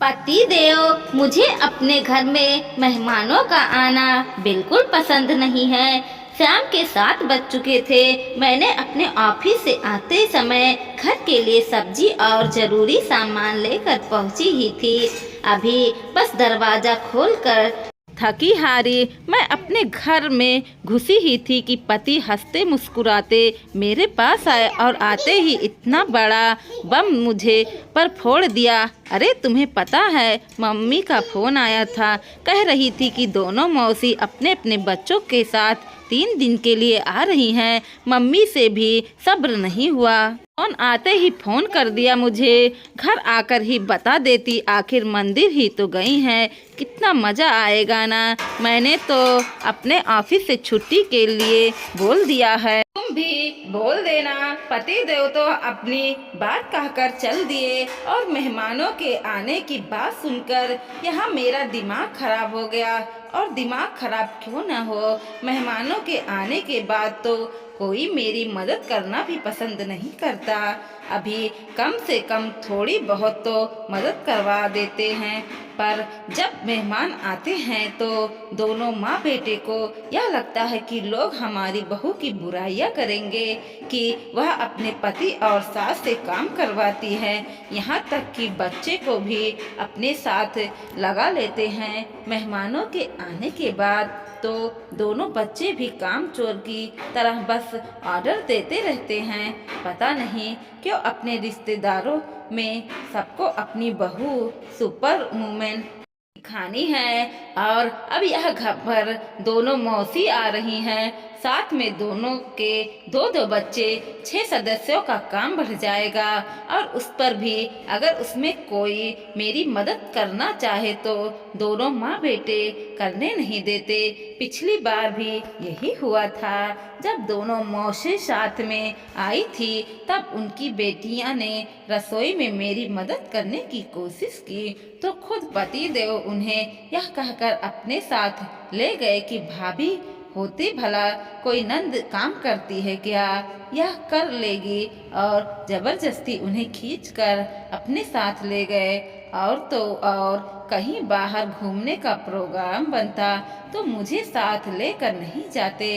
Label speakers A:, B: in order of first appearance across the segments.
A: पति देव, मुझे अपने घर में मेहमानों का आना बिल्कुल पसंद नहीं है। शाम के 7 बज चुके थे। मैंने अपने ऑफिस से आते समय घर के लिए सब्जी और जरूरी सामान लेकर पहुंची ही थी। अभी बस दरवाजा खोलकर थकी हारी मैं अपने घर में घुसी ही थी कि पति हंसते मुस्कुराते मेरे पास आए और आते ही इतना बड़ा बम मुझे पर फोड़ दिया। अरे तुम्हें पता है, मम्मी का फोन आया था। कह रही थी कि दोनों मौसी अपने अपने बच्चों के साथ 3 दिन के लिए आ रही हैं। मम्मी से भी सब्र नहीं हुआ। फोन आते ही फोन कर दिया मुझे। घर आकर ही बता देती, आखिर मंदिर ही तो गई हैं। कितना मज़ा आएगा ना। मैंने तो अपने ऑफिस से छुट्टी के लिए बोल दिया है। तुम भी बोल देना। पति देव तो अपनी बात कहकर चल दिए और मेहमानों के आने की बात सुनकर यहाँ मेरा दिमाग खराब हो गया। और दिमाग खराब क्यों ना हो, मेहमानों के आने के बाद तो कोई मेरी मदद करना भी पसंद नहीं करता। अभी कम से कम थोड़ी बहुत तो मदद करवा देते हैं, पर जब मेहमान आते हैं तो दोनों माँ बेटे को यह लगता है कि लोग हमारी बहू की बुराइयां करेंगे कि वह अपने पति और सास से काम करवाती है। यहाँ तक कि बच्चे को भी अपने साथ लगा लेते हैं। मेहमानों के आने के बाद तो दोनों बच्चे भी काम चोर की तरह बस ऑर्डर देते रहते हैं। पता नहीं क्यों अपने रिश्तेदारों में सबको अपनी बहू सुपर वुमेन दिखानी है। और अब यह घर पर दोनों मौसी आ रही हैं, साथ में दोनों के 2-2 बच्चे, 6 सदस्यों का काम बढ़ जाएगा। और उस पर भी अगर उसमें कोई मेरी मदद करना चाहे तो दोनों माँ बेटे करने नहीं देते। पिछली बार भी यही हुआ था। जब दोनों मौसी साथ में आई थी तब उनकी बेटियां ने रसोई में मेरी मदद करने की कोशिश की तो खुद पति देव उन्हें यह कहकर अपने साथ ले गए कि भाभी होते भला कोई नंद काम करती है क्या, यह कर लेगी। और जबरदस्ती उन्हें खींचकर अपने साथ ले गए। और तो और कहीं बाहर घूमने का प्रोग्राम बनता तो मुझे साथ लेकर नहीं जाते,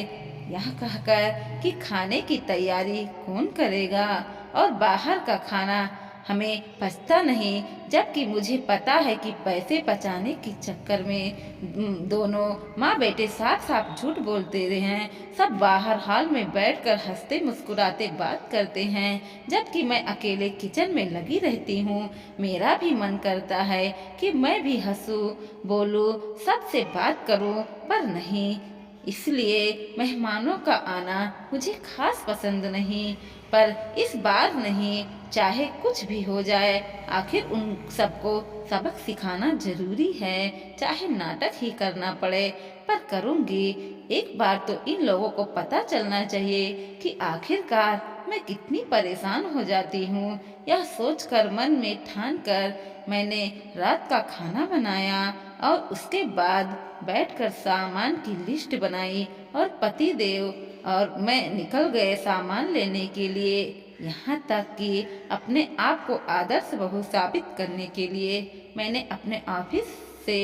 A: यह कहकर कि खाने की तैयारी कौन करेगा और बाहर का खाना हमें पचता नहीं। जबकि मुझे पता है कि पैसे बचाने के चक्कर में दोनों माँ बेटे साफ साफ झूठ बोलते रहे हैं। सब बाहर हॉल में बैठकर हंसते मुस्कुराते बात करते हैं, जबकि मैं अकेले किचन में लगी रहती हूँ। मेरा भी मन करता है कि मैं भी हंसूं, बोलूं, सबसे बात करूं, पर नहीं। इसलिए मेहमानों का आना मुझे खास पसंद नहीं। पर इस बार नहीं, चाहे कुछ भी हो जाए, आखिर उन सबको सबक सिखाना जरूरी है। चाहे नाटक ही करना पड़े, पर करूँगी। एक बार तो इन लोगों को पता चलना चाहिए कि आखिरकार मैं कितनी परेशान हो जाती हूँ। यह सोचकर मन में ठान कर मैंने रात का खाना बनाया और उसके बाद बैठकर सामान की लिस्ट बनाई और पति देव और मैं निकल गए सामान लेने के लिए। यहाँ तक कि अपने आप को आदर्श बहू साबित करने के लिए मैंने अपने ऑफिस से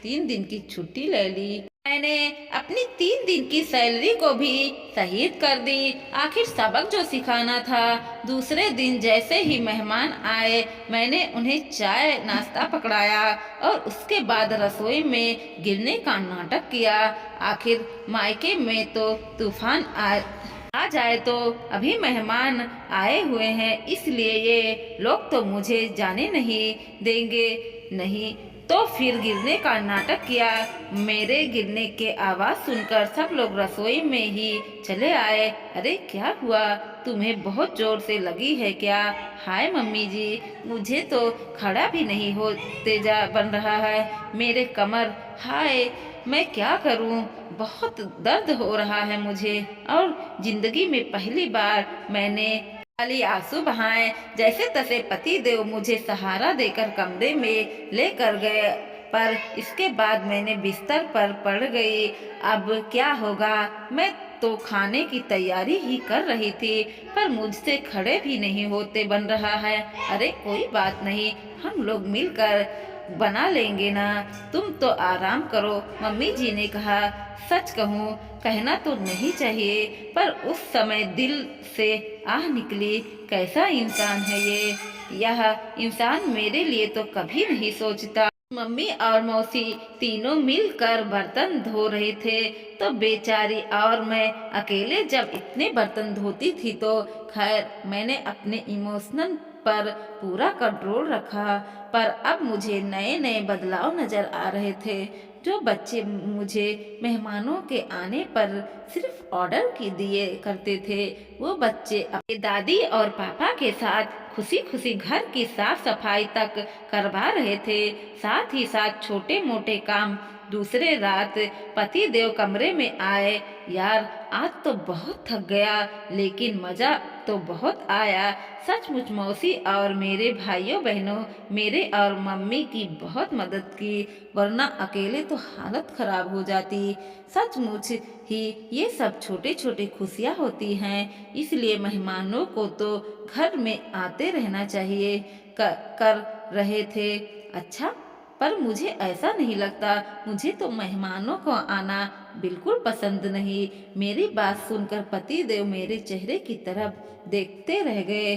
A: 3 दिन की छुट्टी ले ली। मैंने अपनी 3 दिन की सैलरी को भी शहीद कर दी। आखिर सबक जो सिखाना था। दूसरे दिन जैसे ही मेहमान आए मैंने उन्हें चाय नाश्ता पकड़ाया और उसके बाद रसोई में गिरने का नाटक किया। आखिर मायके में तो तूफान आ जाए तो अभी मेहमान आए हुए हैं, इसलिए ये लोग तो मुझे जाने नहीं देंगे। नहीं तो फिर गिरने का नाटक किया। मेरे गिरने के आवाज़ सुनकर सब लोग रसोई में ही चले आए। अरे क्या हुआ, तुम्हें बहुत जोर से लगी है क्या? हाय मम्मी जी, मुझे तो खड़ा भी नहीं होते जा बन रहा है, मेरे कमर। हाय, मैं क्या करूं, बहुत दर्द हो रहा है मुझे। और जिंदगी में पहली बार मैंने खाली आंसू बहाए। जैसे तैसे पति देव मुझे सहारा देकर कमरे में लेकर गए, पर इसके बाद मैंने बिस्तर पर पड़ गई। अब क्या होगा, मैं तो खाने की तैयारी ही कर रही थी, पर मुझसे खड़े भी नहीं होते बन रहा है। अरे कोई बात नहीं, हम लोग मिलकर
B: बना लेंगे ना, तुम तो आराम करो। मम्मी जी ने कहा। सच कहूँ, कहना तो नहीं चाहिए, पर उस समय दिल से आह निकली, कैसा इंसान है ये। यह इंसान मेरे लिए तो कभी नहीं सोचता। मम्मी और मौसी तीनों मिलकर बर्तन धो रहे थे, तो बेचारी और मैं अकेले जब इतने बर्तन धोती थी, तो खैर मैंने अपने इमोशनल पर पूरा कंट्रोल रखा। पर अब मुझे नए नए बदलाव नजर आ रहे थे। जो बच्चे मुझे मेहमानों के आने पर सिर्फ ऑर्डर की दिए करते थे, वो बच्चे अपने दादी और पापा के साथ खुशी खुशी घर की साफ सफाई तक करवा रहे थे। साथ ही साथ छोटे मोटे काम। दूसरे रात पति देव कमरे में आए। यार, आज तो बहुत थक गया, लेकिन मजा तो बहुत आया। सचमुच मौसी और मेरे भाइयों बहनों मेरे और मम्मी की बहुत मदद की, वरना अकेले तो हालत खराब हो जाती। सचमुच ही ये सब छोटे छोटे खुशियाँ होती हैं, इसलिए मेहमानों को तो घर में आते रहना चाहिए। कर रहे थे। अच्छा, पर मुझे ऐसा नहीं लगता। मुझे तो मेहमानों को आना बिल्कुल पसंद नहीं। मेरी बात सुनकर पति देव मेरे चेहरे की तरफ देखते रह गए।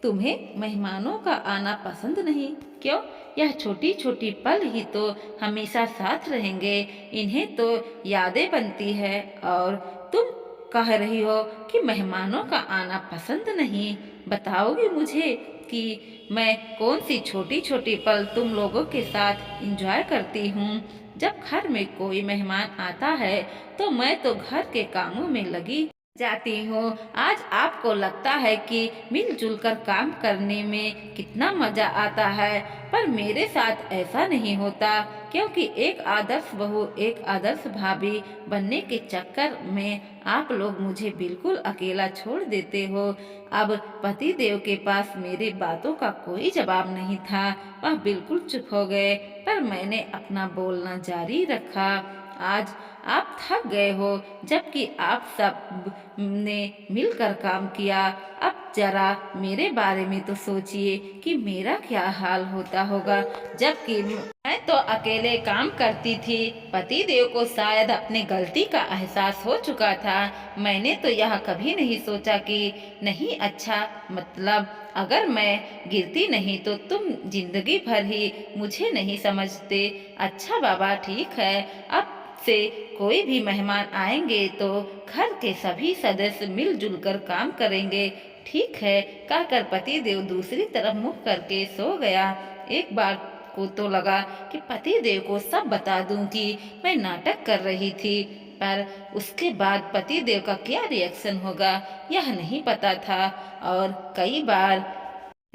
B: तुम्हें मेहमानों का आना पसंद नहीं? क्यों? यह छोटी छोटी पल ही तो हमेशा साथ रहेंगे। इन्हें तो यादें बनती है, और तुम कह रही हो कि मेहमानों का आना पसंद नहीं। बताओगी मुझे कि मैं कौन सी छोटी छोटी पल तुम लोगों के साथ एंजॉय करती हूँ? जब घर में कोई मेहमान आता है, तो मैं तो घर के कामों में लगी जाती हूँ। आज आपको लगता है कि मिलजुल कर काम करने में कितना मजा आता है, पर मेरे साथ ऐसा नहीं होता, क्योंकि एक आदर्श बहू, एक आदर्श भाभी बनने के चक्कर में आप लोग मुझे बिल्कुल अकेला छोड़ देते हो। अब पति देव के पास मेरी बातों का कोई जवाब नहीं था। वह बिल्कुल चुप हो गए, पर मैंने अपना बोलना जारी रखा। आज आप थक गए हो, जबकि आप सब ने मिलकर काम किया। अब जरा मेरे बारे में तो सोचिए कि मेरा क्या हाल होता होगा, जबकि मैं तो अकेले काम करती थी। पति देव को शायद अपने गलती का एहसास हो चुका था। मैंने तो यह कभी नहीं सोचा कि नहीं, अच्छा मतलब अगर मैं गिरती नहीं तो तुम जिंदगी भर ही मुझे नहीं समझते। अच्छा बाबा, ठीक है, अब से कोई भी मेहमान आएंगे तो घर के सभी सदस्य मिलजुल कर काम करेंगे। ठीक है, कहकर पति देव दूसरी तरफ मुंह करके सो गया। एक बार को तो लगा कि पति देव को सब बता दूं कि मैं नाटक कर रही थी, पर उसके बाद पति देव का क्या रिएक्शन होगा यह नहीं पता था, और कई बार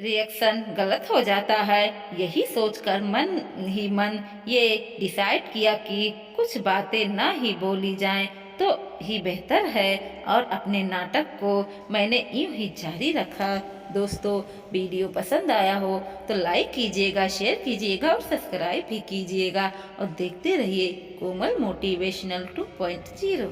B: रिएक्शन गलत हो जाता है। यही सोचकर मन ही मन ये डिसाइड किया कि कुछ बातें ना ही बोली जाएं तो ही बेहतर है, और अपने नाटक को मैंने यूं ही जारी रखा। दोस्तों, वीडियो पसंद आया हो तो लाइक कीजिएगा, शेयर कीजिएगा और सब्सक्राइब भी कीजिएगा, और देखते रहिए कोमल मोटिवेशनल 2.0।